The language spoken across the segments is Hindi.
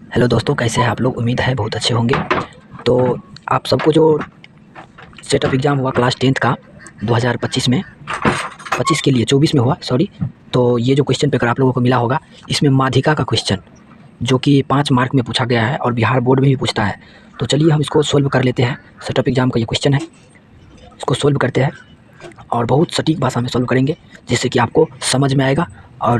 हेलो दोस्तों, कैसे हैं आप लोग। उम्मीद है बहुत अच्छे होंगे। तो आप सबको जो सेटअप एग्ज़ाम हुआ क्लास 10th का 2025 में 25 के लिए 24 में हुआ सॉरी। तो ये जो क्वेश्चन पेपर आप लोगों को मिला होगा, इसमें माध्यिका का क्वेश्चन जो कि 5 मार्क में पूछा गया है और बिहार बोर्ड में भी पूछता है। तो चलिए हम इसको सोल्व कर लेते हैं। सेटअप एग्ज़ाम का ये क्वेश्चन है, इसको सोल्व करते हैं और बहुत सटीक भाषा में सोल्व करेंगे, जिससे कि आपको समझ में आएगा और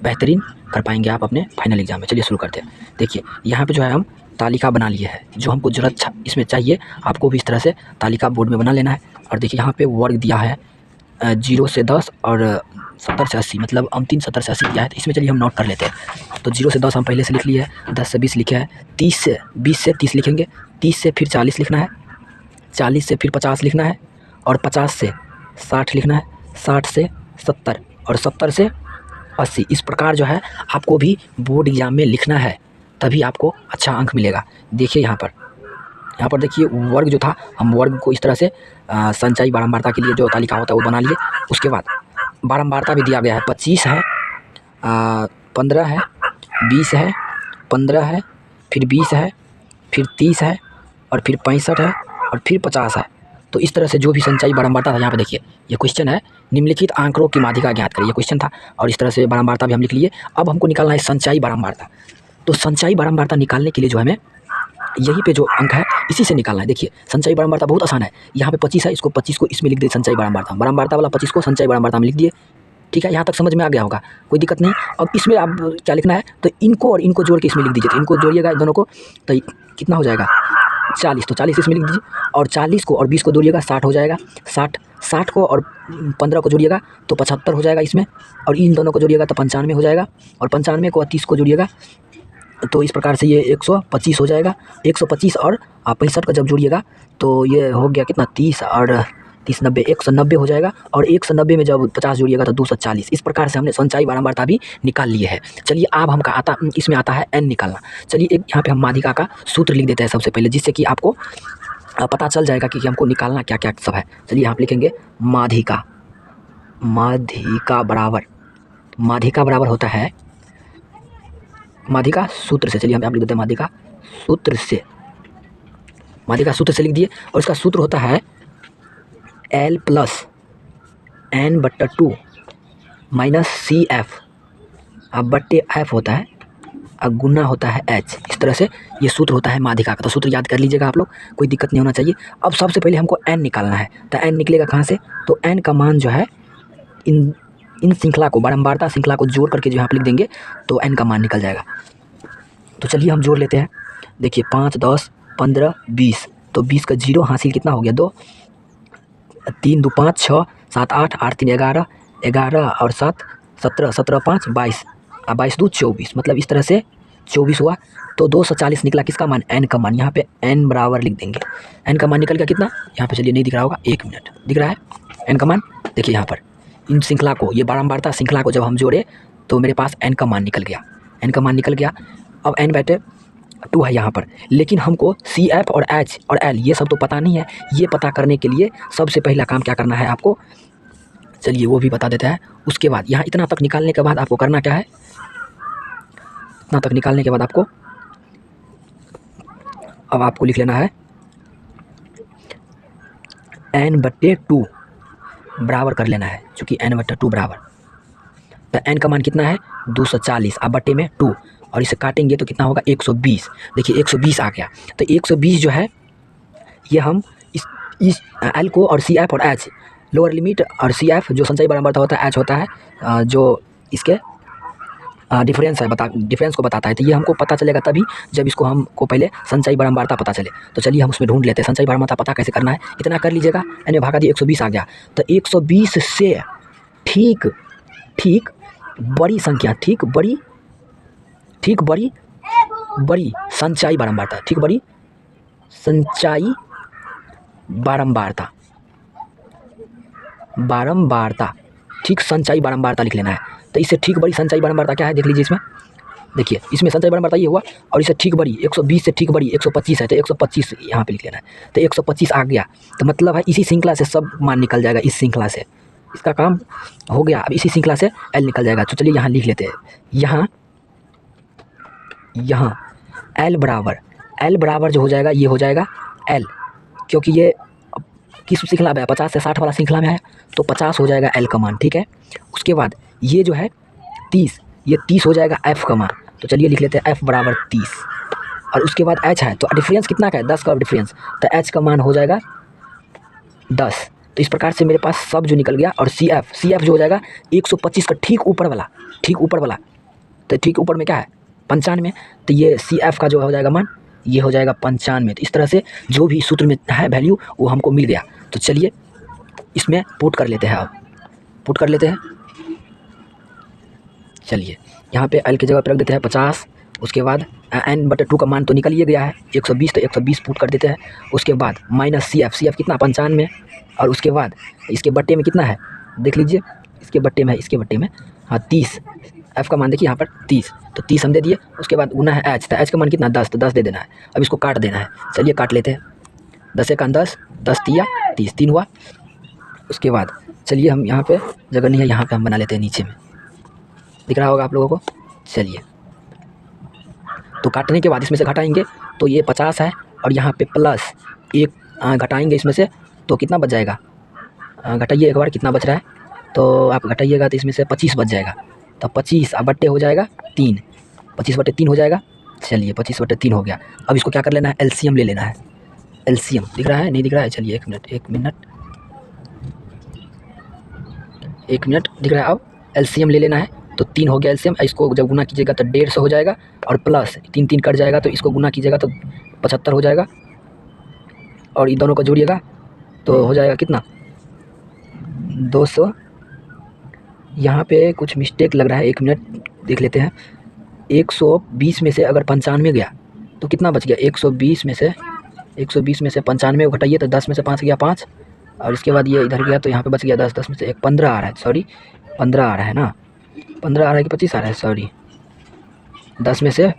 बेहतरीन कर पाएंगे आप अपने फाइनल एग्ज़ाम में। चलिए शुरू करते हैं। देखिए यहाँ पे जो है हम तालिका बना लिए है, जो हमको ज़रूरत इसमें चाहिए आपको भी इस तरह से तालिका बोर्ड में बना लेना है। और देखिए यहाँ पे वर्ग दिया है 0 से 10 और 70 से 80, मतलब अंतिम 70 से 80 दिया है। तो इसमें चलिए हम नोट कर लेते हैं। तो 0 से 10 हम पहले से लिख लिए है, 10 से 20 लिखे हैं, 20 से 30 लिखेंगे, 30 से फिर 40 लिखना है, 40 से फिर 50 लिखना है और 50 से 60 लिखना है, 60 से 70 और 70 से 80। इस प्रकार जो है आपको भी बोर्ड एग्ज़ाम में लिखना है, तभी आपको अच्छा अंक मिलेगा। देखिए यहाँ पर देखिए वर्ग जो था, हम वर्ग को इस तरह से संचयी बारंबारता के लिए जो तालिका होता है वो बना लिए। उसके बाद बारंबारता भी दिया गया है, 25 है, 15 है, 20 है, 15 है, फिर 20 है, फिर 30 है और फिर 65 है और फिर 50 है। तो इस तरह से जो भी संचयी बारंबारता था, यहाँ पे देखिए ये क्वेश्चन है, निम्नलिखित आंकड़ों की माध्यिका ज्ञात करिए, ये क्वेश्चन था। और इस तरह से बारंबारता भी हम लिख लिए। अब हमको निकालना है संचयी बारंबारता। तो संचयी बारंबारता निकालने के लिए जो है हमें यहीं पे जो अंक है इसी से निकालना है। देखिए संचयी बारंबारता बहुत आसान है। यहाँ पे 25 है, इसको 25 को इसमें लिख दे संचयी बारंबारता, बारंबारता वाला 25 को संचयी बारंबारता में लिख दिए। ठीक है, यहाँ तक समझ में आ गया होगा, कोई दिक्कत नहीं। अब इसमें आप क्या लिखना है, तो इनको और इनको जोड़ के इसमें लिख दीजिए। तो इनको जोड़िएगा दोनों को, तो कितना हो जाएगा 40, तो 40 इसमें लिख दीजिए। और 40 को और 20 को जोड़िएगा, 60 हो जाएगा। 60 को और 15 को जोड़िएगा तो 75 हो जाएगा इसमें। और इन दोनों को जोड़िएगा तो 95 हो जाएगा। और 95 को और 30 को जोड़िएगा तो इस प्रकार से ये 125 हो जाएगा। 125 और 65 का जब जोड़िएगा तो ये हो गया कितना, 30 और 30 90, 190 हो जाएगा। और 190 में जब 50 जोड़िएगा तो 240। इस प्रकार से हमने संचयी बारंबारता भी निकाल लिए है। चलिए अब इसमें आता है n निकालना। चलिए एक यहाँ पे हम माध्यिका का सूत्र लिख देते हैं सबसे पहले, जिससे कि आपको पता चल जाएगा कि हमको निकालना क्या क्या सब है। चलिए यहाँ पे लिखेंगे माध्यिका। माध्यिका बराबर होता है माध्यिका सूत्र से। चलिए हम यहाँ लिख देते हैं माध्यिका सूत्र से लिख दिए। और इसका सूत्र होता है L + n/2 - CF अब बट्टे F होता है, अब गुना होता है H। इस तरह से ये सूत्र होता है माध्यिका का। तो सूत्र याद कर लीजिएगा आप लोग, कोई दिक्कत नहीं होना चाहिए। अब सबसे पहले हमको n निकालना है। तो n निकलेगा कहाँ से, तो n का मान जो है इन श्रृंखला को, बारंबारता श्रृंखला को जोड़ करके जो यहाँ पर लिख देंगे तो n का मान निकल जाएगा। तो चलिए हम जोड़ लेते हैं। देखिए 5 10 15 20, तो 20 का 0 हासिल कितना हो गया, 2 3 2 5 6 7 8 8 3 11 11 और 7 17 17 5 22 और 22 2 24, मतलब इस तरह से 24 हुआ। तो 240 निकला किसका मान, n का मान। यहाँ पे n बराबर लिख देंगे। n का मान निकल गया कितना, यहाँ पे चलिए नहीं दिख रहा होगा, 1 मिनट, दिख रहा है n का मान। देखिए यहाँ पर इन श्रृंखला को, ये बारंबारता श्रृंखला को जब हम जोड़े तो मेरे पास n का मान निकल गया। अब n/2 है यहाँ पर, लेकिन हमको CF और H और L ये सब तो पता नहीं है। ये पता करने के लिए सबसे पहला काम क्या करना है आपको, चलिए वो भी बता देता है। उसके बाद यहाँ इतना तक निकालने के बाद आपको करना क्या है, इतना तक निकालने के बाद अब आपको लिख लेना है n/2 बराबर कर लेना है, चूँकि n/2 बराबर, तो n का मान कितना है 240, अब बट्टे में 2 और इसे काटेंगे तो कितना होगा 120। देखिए 120 आ गया। तो 120 जो है ये हम इस L को और CF और H लोअर लिमिट और CF जो संचयी बारंबारता होता है, H होता है जो इसके डिफरेंस को बताता है। तो ये हमको पता चलेगा तभी जब इसको हमको पहले संचयी बारंबारता पता चले। तो चलिए हम उसमें ढूंढ लेते हैं संचयी बारंबारता पता कैसे करना है। इतना कर लीजिएगा, n में भागा दिया 120 आ गया। तो 120 से ठीक बड़ी संख्या, ठीक बड़ी संचयी बारंबारता, ठीक बड़ी संचयी बारंबारता, ठीक संचयी बारंबारता लिख लेना है। तो इससे ठीक बड़ी संचयी बारंबारता क्या है देख लीजिए। इसमें देखिए, इसमें संचयी बारंबारता ये हुआ, और इससे ठीक बड़ी 120 से ठीक बड़ी 125 है, तो 125 यहाँ पे लिख लेना है। तो 125 आ गया, तो मतलब है इसी श्रृंखला से सब मान निकल जाएगा। इस श्रृंखला से इसका काम हो गया। अब इसी श्रृंखला से L निकल जाएगा। तो चलिए यहाँ लिख लेते हैं, यहाँ एल बराबर जो हो जाएगा ये हो जाएगा एल, क्योंकि ये किस श्रृंखला में है, 50 से 60 वाला श्रृंखला में है, तो 50 हो जाएगा एल का मान, ठीक है। उसके बाद ये जो है 30, ये 30 हो जाएगा एफ़ का मान, तो चलिए लिख लेते हैं एफ़ बराबर 30। और उसके बाद एच है, तो डिफरेंस कितना का है, 10 का डिफरेंस, तो एच का मान हो जाएगा 10। तो इस प्रकार से मेरे पास सब जो निकल गया। और सी एफ जो हो जाएगा 125 का ठीक ऊपर वाला, तो ठीक ऊपर में क्या है 95, तो ये सी एफ का जो हो जाएगा मान ये हो जाएगा 95। तो इस तरह से जो भी सूत्र में है वैल्यू वो हमको मिल गया। तो चलिए इसमें पुट कर लेते हैं, अब पुट कर लेते हैं। चलिए यहाँ पे एल की जगह पर रख देते हैं 50। उसके बाद n/2 का मान तो निकल ही गया है 120, तो 120 पुट कर देते हैं। उसके बाद माइनस सी एफ कितना 95, और उसके बाद इसके बट्टे में कितना है देख लीजिए, इसके बट्टे में हाँ 30, एफ़ का मान देखिए यहाँ पर 30, तो 30 हम दे दिए। उसके बाद गुना है एच, तो एच का मान कितना 10, तो 10 दे देना है। अब इसको काट देना है, चलिए काट लेते हैं। 10 का 10, 10 तिया 30, 3 हुआ। उसके बाद चलिए हम यहाँ पे जगह नहीं है, यहाँ पे हम बना लेते हैं, नीचे में दिख रहा होगा आप लोगों को। चलिए तो काटने के बाद इसमें से घटाएंगे तो ये 50 है, और यहाँ पे प्लस 1 घटाएंगे इसमें से, तो कितना बच जाएगा, घटाइए एक बार कितना बच रहा है, तो आप घटाइएगा तो इसमें से 25 बच जाएगा। तो 25 अब बट्टे हो जाएगा 3, 25/3 हो जाएगा। चलिए 25/3 हो गया। अब इसको क्या कर लेना है, एलसीएम ले लेना है। एलसीएम दिख रहा है, नहीं दिख रहा है, चलिए एक मिनट दिख रहा है। अब एलसीएम ले लेना है, तो 3 हो गया एलसीएम। इसको जब गुना कीजिएगा तो 150 हो जाएगा, और प्लस 3 कट जाएगा, तो इसको गुना कीजिएगा तो 75 हो जाएगा, और इन दोनों को जोड़िएगा तो हो जाएगा कितना 200। यहाँ पे कुछ मिस्टेक लग रहा है, 1 मिनट देख लेते हैं। 120 में से अगर 95 गया तो कितना बच गया, 120 में से 95 को घटाइए तो 10 में से 5 गया 5, और इसके बाद ये इधर गया तो यहाँ पे बच गया 10, 10 में से 1 15 आ रहा है, सॉरी 15 आ रहा है ना, 15 आ रहा है कि 25 आ रहा है, सॉरी 10 में से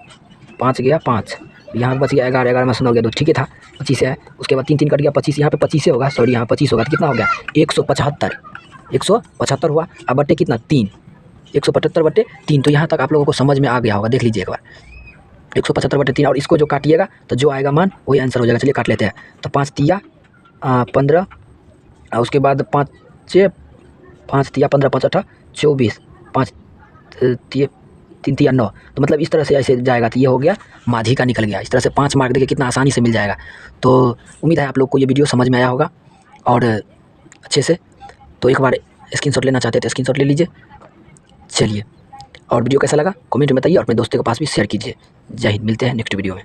5 गया 5, यहाँ पे बच गया 11, 11 में से 9 गया 2, ठीक है था 25 है। उसके बाद 3 कट गया 25, यहाँ पे 25 होगा, सॉरी यहाँ 25 होगा, तो कितना हो गया 175 हुआ। अब बट्टे कितना 3, 175/3, तो यहाँ तक आप लोगों को समझ में आ गया होगा, देख लीजिए एक बार 175/3, और इसको जो काटिएगा तो जो आएगा मान वही आंसर हो जाएगा। चलिए काट लेते हैं, तो 5 तिया 15, और उसके बाद 5 तिया 15, 5 8 24, 5 3 तिया 9, तो मतलब इस तरह से ऐसे जाएगा। तो ये हो गया माझी का निकल गया। इस तरह से 5 मार्क देखिए कितना आसानी से मिल जाएगा। तो उम्मीद है आप लोग को ये वीडियो समझ में आया होगा और अच्छे से। तो एक बार स्क्रीनशॉट लेना चाहते थे स्क्रीनशॉट ले लीजिए। चलिए, और वीडियो कैसा लगा कमेंट में बताइए, और अपने दोस्तों के पास भी शेयर कीजिए। जय हिंद, मिलते हैं नेक्स्ट वीडियो में।